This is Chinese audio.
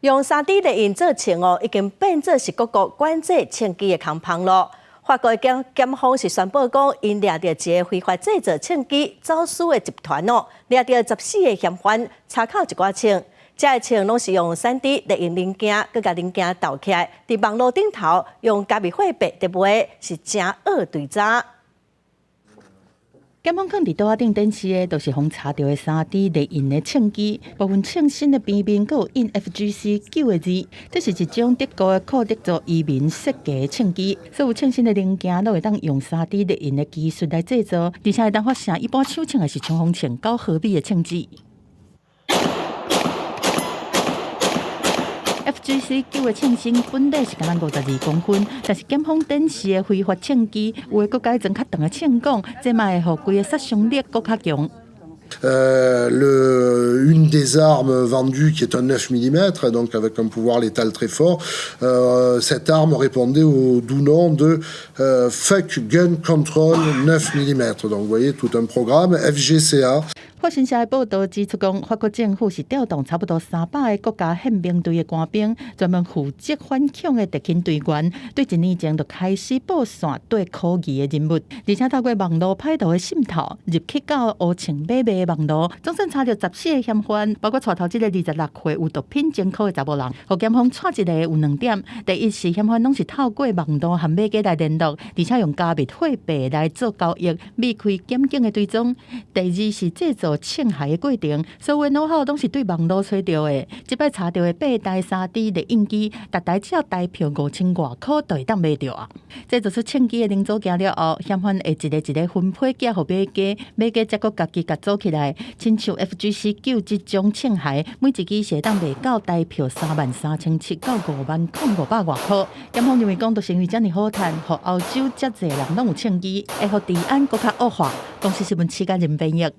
用3D 列印做枪已经变作是各国管制枪支的空棒咯。法国检方是宣布讲，因抓到一个非法制造枪支走私的集团抓到14个嫌犯，查扣一寡枪。这些枪拢是用3D 列印零件，佮甲零件倒起来，伫网络顶头用加密货币伫卖，是真恶对诈。检方放伫桌仔顶展示的，都是互查到的3D 列印的枪支，部分枪身的边边佮有印 FGC9的字。这是一种德国的可德族移民设计的枪支，所有枪身的零件都会当用3D 列印的技术来制作，而且会当发射一般手枪还是冲锋枪9毫米的枪支。FGC9的枪身本来是敢若52公分，但是检方展示的非法枪支，有的佫改装较长的枪管，这嘛会互规个杀伤力佫较强。Une des armes vendues qui est un 9 mm, donc avec un pouvoir létal très fort, cette arme répondait au doux nom de Fuck Gun Control 9 mm. Donc vous voyez tout un programme FGCA. 法新社的报道指出，讲法国政府是调动差不多300个国家宪兵队的官兵，专门负责反恐的特勤队员，对1年前就开始布线对科技的任务，而且透过网络歹徒的渗透，入去到乌青买卖的网络，总算查到14个嫌犯，包括带头这个26岁有毒品前科的查某人，互检方抓一个有2点：第一是嫌犯拢是透过网络和买家来联络，而且用加密货币来做交易，避开检警的追踪；第二是制作枪械的过程，所有的know how都是对网络找到的。即摆查到的8台3D 列印机，逐台只要台票5000外块就会当买到啊！这做出枪机的零组件了后，嫌犯会一个一个分批寄互买家，买家则佫家己甲做起来，亲像 FGC9 这种枪械，每一支是会当卖到台票33700到50500外块。检方认为讲，都生意遮尔好赚，互欧洲遮济人拢有枪机，会互治安佫较恶化。公司新闻7家人编译。